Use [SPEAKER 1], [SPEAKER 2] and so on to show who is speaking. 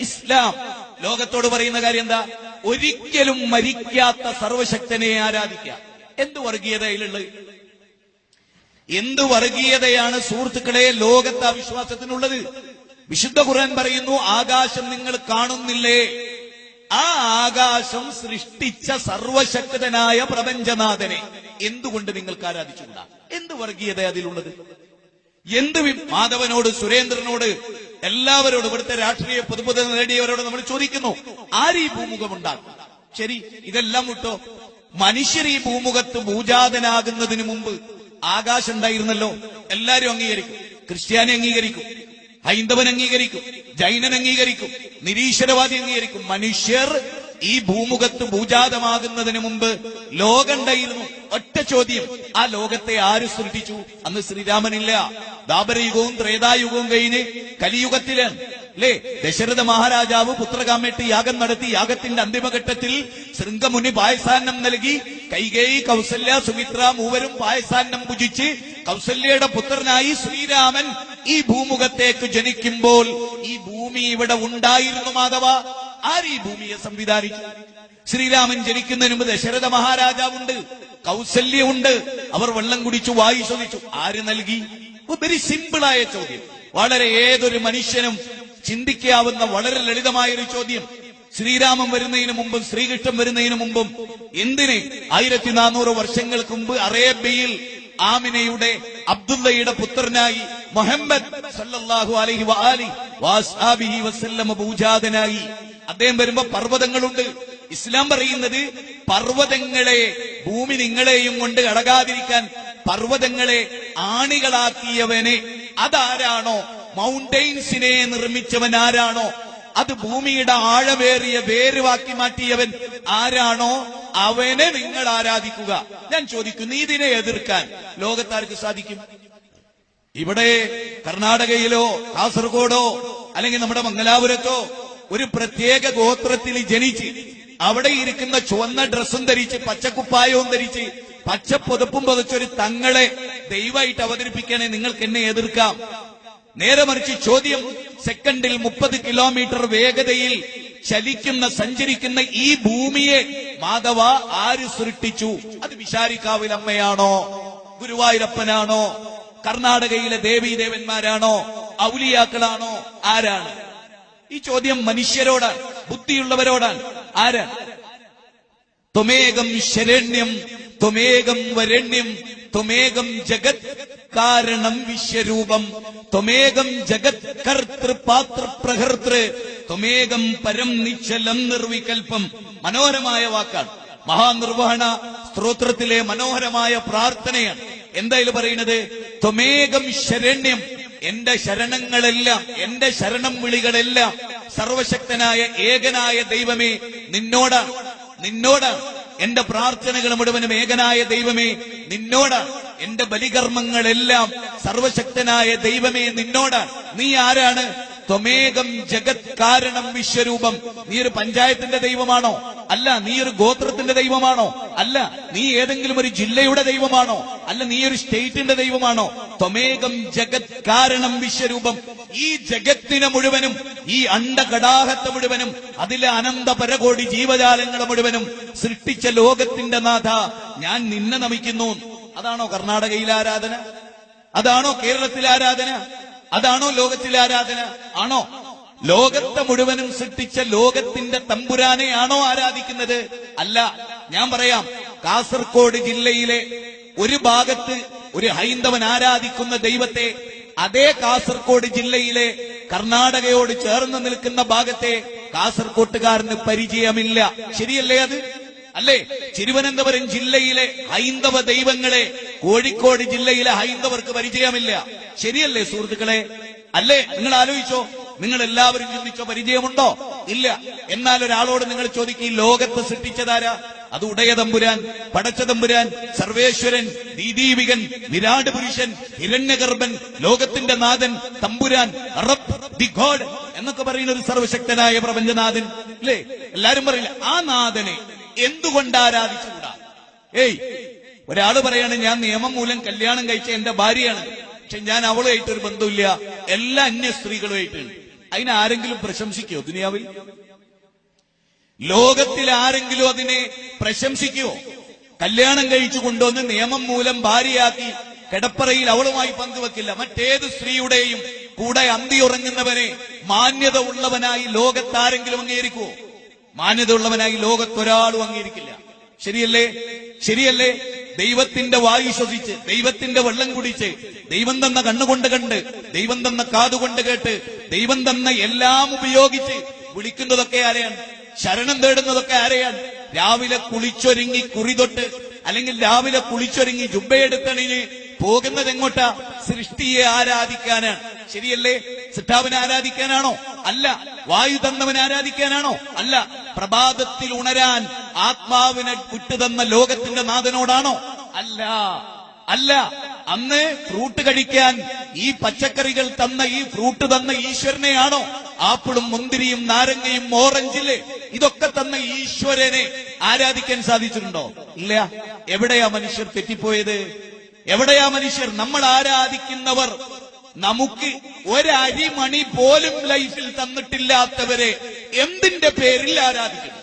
[SPEAKER 1] ഇസ്ലാം ലോകത്തോട് പറയുന്ന കാര്യം എന്താ? ഒരിക്കലും മരിക്കാത്ത സർവശക്തനെ ആരാധിക്കുക. എന്ത് വർഗീയതയിലുള്ളത്? എന്ത് വർഗീയതയാണ് സുഹൃത്തുക്കളെ ലോകത്ത് അവിശ്വാസത്തിനുള്ളത്? വിശുദ്ധ ഖുർആൻ പറയുന്നു, ആകാശം നിങ്ങൾ കാണുന്നില്ലേ? ആ ആകാശം സൃഷ്ടിച്ച സർവശക്തനായ പ്രപഞ്ചനാഥനെ എന്തുകൊണ്ട് നിങ്ങൾക്ക് ആരാധിച്ചുകൂടാ? എന്ത് വർഗീയത അതിലുള്ളത്? എന്ത് മാധവനോട്, സുരേന്ദ്രനോട്, എല്ലാവരോടും, ഇവിടുത്തെ രാഷ്ട്രീയ പൊതുപദ നേടിയവരോട് നമ്മൾ ചോദിക്കുന്നു, ആര് ഈ ഭൂമുഖമുണ്ടാക്കും? ശരി, ഇതെല്ലാം വിട്ടോ. മനുഷ്യർ ഈ ഭൂമുഖത്ത് ഭൂജാതനാകുന്നതിന് മുമ്പ് ആകാശം ഉണ്ടായിരുന്നല്ലോ. എല്ലാരും അംഗീകരിക്കും. ക്രിസ്ത്യാനി അംഗീകരിക്കും, ഹൈന്ദവൻ അംഗീകരിക്കും, ജൈനൻ അംഗീകരിക്കും, നിരീശ്വരവാദി അംഗീകരിക്കും. മനുഷ്യർ ഈ ഭൂമുഖത്ത് ഭൂജാതമാകുന്നതിന് മുമ്പ് ലോകമുണ്ടായിരുന്നു. ഒറ്റ ചോദ്യം, ആ ലോകത്തെ ആര് സൃഷ്ടിച്ചു? അന്ന് ശ്രീരാമനില്ല. ദ്വാപരയുഗവും ത്രേതായുഗവും കഴിഞ്ഞ് കലിയുഗത്തിലാണ് അല്ലേ? ദശരഥ മഹാരാജാവ് പുത്രകാമേട്ട് യാഗം നടത്തി. യാഗത്തിന്റെ അന്തിമഘട്ടത്തിൽ ശൃംഗമുനി പായസാന്നം നൽകി. കൈകേയി, കൗസല്യ, സുമിത്ര മൂവരും പായസാന്നം ഭുജിച്ച് കൗസല്യയുടെ പുത്രനായി ശ്രീരാമൻ ഈ ഭൂമുഖത്തേക്ക് ജനിക്കുമ്പോൾ ഈ ഭൂമി ഇവിടെ ഉണ്ടായിരുന്നു. മാധവ, ആര് ഈ ഭൂമിയെ സംവിധാനിച്ചു? ശ്രീരാമൻ ജനിക്കുന്നതിന് മുമ്പ് ദശരഥ മഹാരാജാവുണ്ട്, കൗസല്യുണ്ട്. അവർ വെള്ളം കുടിച്ചു, വായു ശ്വസിച്ചു. ആര് നൽകി? വെരി സിമ്പിളായ ചോദ്യം, വളരെ ഏതൊരു മനുഷ്യനും ചിന്തിക്കാവുന്ന വളരെ ലളിതമായൊരു ചോദ്യം. ശ്രീരാമൻ വരുന്നതിന് മുമ്പും ശ്രീകൃഷ്ണൻ വരുന്നതിന് മുമ്പും എന്തിന് 1400 വർഷങ്ങൾക്ക് മുമ്പ് അറേബ്യയിൽ ആമിനയുടെ അബ്ദുള്ളയുടെ പുത്രനായി മുഹമ്മദ് സല്ലല്ലാഹു അലൈഹി വആലിഹി വസല്ലം ഭൂജാതനായി? അദ്ദേഹം വരുമ്പോ പർവ്വതങ്ങളുണ്ട്. ഇസ്ലാം പറയുന്നത് പർവ്വതങ്ങളെ, ഭൂമി നിങ്ങളെയും കൊണ്ട് അടകാതിരിക്കാൻ പർവ്വതങ്ങളെ ആണികളാക്കിയവനെ, അതാരാണോ, മൗണ്ടെയിൻസിനെ നിർമ്മിച്ചവൻ ആരാണോ, അത് ഭൂമിയുടെ ആഴമേറിയ വേരുവാക്കി മാറ്റിയവൻ ആരാണോ, അവനെ നിങ്ങൾ ആരാധിക്കുക. ഞാൻ ചോദിക്കുന്നു, ഇതിനെ എതിർക്കാൻ ലോകത്താർക്ക് സാധിക്കും? ഇവിടെ കർണാടകയിലോ കാസർഗോഡോ അല്ലെങ്കിൽ നമ്മുടെ മംഗലാപുരത്തോ ഒരു പ്രത്യേക ഗോത്രത്തിൽ ജനിച്ച് അവിടെ ഇരിക്കുന്ന ചുവന്ന ഡ്രസ്സും ധരിച്ച് പച്ചക്കുപ്പായവും ധരിച്ച് പച്ച പുതപ്പും പുതച്ചൊരു തങ്ങളെ ദൈവമായിട്ട് അവതരിപ്പിക്കണേ നിങ്ങൾക്ക് എന്നെ എതിർക്കാം? നേരെ മറിച്ച് ചോദ്യം, സെക്കൻഡിൽ 30 കിലോമീറ്റർ വേഗതയിൽ ചലിക്കുന്ന, സഞ്ചരിക്കുന്ന ഈ ഭൂമിയെ മാധവ ആര് സൃഷ്ടിച്ചു? അത് വിശാരിക്കാവിൽ അമ്മയാണോ, ഗുരുവായൂരപ്പനാണോ, കർണാടകയിലെ ദേവീദേവന്മാരാണോ, ഔലിയാക്കളാണോ, ആരാണ്? ഈ ചോദ്യം മനുഷ്യരോടാണ്, ബുദ്ധിയുള്ളവരോടാണ്. ആരാണ്? ത്വമേകം ശരണ്യം ത്വമേകം വരണ്യം ത്വമേകം ജഗത് കാരണം വിശ്വരൂപം ത്വമേകം ജഗത് കർത്തൃ പാതൃ പ്രഹർത്തൃ ത്വമേകം പരം നിശ്ചലം നിർവികൽപ്പം. മനോഹരമായ വാക്കാണ്. മഹാനിർവഹണ സ്തോത്രത്തിലെ മനോഹരമായ പ്രാർത്ഥനയാണ്. എന്തായാലും പറയുന്നത്, ത്വമേകം ശരണ്യം, എന്റെ ശരണങ്ങളെല്ലാം, എന്റെ ശരണം വിളികളെല്ലാം സർവശക്തനായ ഏകനായ ദൈവമേ നിന്നോടാണ്, നിന്നോടാണ്. എന്റെ പ്രാർത്ഥനകൾ മുഴുവനും ഏകനായ ദൈവമേ നിന്നോടാണ്. എന്റെ ബലികർമ്മങ്ങളെല്ലാം സർവശക്തനായ ദൈവമേ നിന്നോടാണ്. നീ ആരാണ്? ത്വമേകം ജഗത് കാരണം വിശ്വരൂപം. നീ ഒരു പഞ്ചായത്തിന്റെ ദൈവമാണോ? അല്ല. നീ ഒരു ഗോത്രത്തിന്റെ ദൈവമാണോ? അല്ല. നീ ഏതെങ്കിലും ഒരു ജില്ലയുടെ ദൈവമാണോ? അല്ല. നീ ഒരു സ്റ്റേറ്റിന്റെ ദൈവമാണോ? ത്വമേകം ജഗത് കാരണം വിശ്വരൂപം. ഈ ജഗത്തിനെ മുഴുവനും, ഈ അണ്ഡകടാഹത്തെ മുഴുവനും, അതിലെ അനന്ത പരകോടി ജീവജാലങ്ങളെ മുഴുവനും സൃഷ്ടിച്ച ലോകത്തിന്റെ നാഥ, ഞാൻ നിന്നെ നമിക്കുന്നു. അതാണോ കർണാടകയിലെ ആരാധന? അതാണോ കേരളത്തിലെ ആരാധന? അതാണോ ലോകത്തിലെ ആരാധന? ആണോ? ലോകത്തെ മുഴുവനും സൃഷ്ടിച്ച ലോകത്തിന്റെ തമ്പുരാനെ ആണോ ആരാധിക്കുന്നത്? അല്ല. ഞാൻ പറയാം, കാസർഗോഡ് ജില്ലയിലെ ഒരു ഭാഗത്ത് ഒരു ഹൈന്ദവൻ ആരാധിക്കുന്ന ദൈവത്തെ അതേ കാസർഗോഡ് ജില്ലയിലെ കർണാടകയോട് ചേർന്ന് നിൽക്കുന്ന ഭാഗത്തെ കാസർകോട്ടുകാരന് പരിചയമില്ല. ശരിയല്ലേ അത്? അല്ലേ? തിരുവനന്തപുരം ജില്ലയിലെ ഹൈന്ദവ ദൈവങ്ങളെ കോഴിക്കോട് ജില്ലയിലെ ഹൈന്ദവർക്ക് പരിചയമില്ല. ശരിയല്ലേ സുഹൃത്തുക്കളെ? അല്ലേ? നിങ്ങൾ ആലോചിച്ചോ, നിങ്ങൾ എല്ലാവരും ചിന്തിച്ചോ, പരിചയമുണ്ടോ? ഇല്ല. എന്നാൽ ഒരാളോട് നിങ്ങൾ ചോദിക്കും, ഈ ലോകത്ത് സൃഷ്ടിച്ചതാരാ? അത് ഉടയ തമ്പുരാൻ, പടച്ച തമ്പുരാൻ, സർവേശ്വരൻ, ദീദീവികൻ, വിരാട് പുരുഷൻ, ഹിരണ്യഗർഭൻ, ലോകത്തിന്റെ നാഥൻ, തമ്പുരാൻ, റബ്ബ്, ദി ഗോഡ് എന്നൊക്കെ പറയുന്ന ഒരു സർവശക്തനായ പ്രപഞ്ചനാഥൻ. അല്ലേ? എല്ലാരും പറയില്ല, ആ നാഥനെ എന്തുകൊണ്ട് ആരാധിച്ചുകൂടാ? ഒരാള് പറയാണ്, ഞാൻ നിയമം മൂലം കല്യാണം കഴിച്ച എന്റെ ഭാര്യയാണ്, പക്ഷെ ഞാൻ അവളുമായിട്ടൊരു ബന്ധമില്ല, എല്ലാ അന്യ സ്ത്രീകളുമായിട്ടുണ്ട്. അതിനാരെങ്കിലും പ്രശംസിക്കോ ദുനിയാവിൽ? ലോകത്തിൽ ആരെങ്കിലും അതിനെ പ്രശംസിക്കുവോ? കല്യാണം കഴിച്ചു കൊണ്ടുവന്ന് നിയമം മൂലം ഭാര്യയാക്കി കിടപ്പറയിൽ അവളുമായി പങ്കുവെക്കില്ല. മറ്റേത് സ്ത്രീയുടെയും കൂടെ അന്തിയുറങ്ങുന്നവനെ മാന്യത ഉള്ളവനായി ലോകത്താരെങ്കിലും അംഗീകരിക്കുവോ? മാന്യത ഉള്ളവനായി ലോകത്തൊരാളും അംഗീകരിക്കില്ല. ശരിയല്ലേ? ശരിയല്ലേ? ദൈവത്തിന്റെ വായു ശ്വസിച്ച്, ദൈവത്തിന്റെ വെള്ളം കുടിച്ച്, ദൈവം തന്ന കണ്ണുകൊണ്ട് കണ്ട്, ദൈവം തന്ന കാതുകൊണ്ട് കേട്ട്, ദൈവം തന്ന എല്ലാം ഉപയോഗിച്ച് വിളിക്കുന്നതൊക്കെ ആരെയാണ്? ശരണം തേടുന്നതൊക്കെ ആരെയാണ്? രാവിലെ കുളിച്ചൊരുങ്ങി കുറിതൊട്ട്, അല്ലെങ്കിൽ രാവിലെ കുളിച്ചൊരുങ്ങി ജുബ്ബയെടുത്തണിന് പോകുന്നത് എങ്ങോട്ടാ? സൃഷ്ടിയെ ആരാധിക്കാനാണ്. ശരിയല്ലേ? സിട്ടാവിനെ ആരാധിക്കാനാണോ? അല്ല. വായു തന്നവനെ ആരാധിക്കാനാണോ? അല്ല. പ്രഭാതത്തിൽ ഉണരാൻ ആത്മാവിനെ വിട്ടുതന്ന ലോകത്തിന്റെ നാഥനോടാണോ? അല്ല. അല്ല. അന്ന് ഫ്രൂട്ട് കഴിക്കാൻ ഈ പച്ചക്കറികൾ തന്ന, ഈ ഫ്രൂട്ട് തന്ന ഈശ്വരനെയാണോ? ആപ്പിളും മുന്തിരിയും നാരങ്ങയും ഓറഞ്ചില് ഇതൊക്കെ തന്ന ഈശ്വരനെ ആരാധിക്കാൻ സാധിച്ചിട്ടുണ്ടോ? ഇല്ല. എവിടെയാ മനുഷ്യർ തെറ്റിപ്പോയത്? എവിടെയാ മനുഷ്യർ? നമ്മൾ ആരാധിക്കുന്നവർ നമുക്ക് ഒരരിമണി പോലും ലൈഫിൽ തന്നിട്ടില്ലാത്തവരെ എന്തിന്റെ പേരിൽ ആരാധിക്കണം?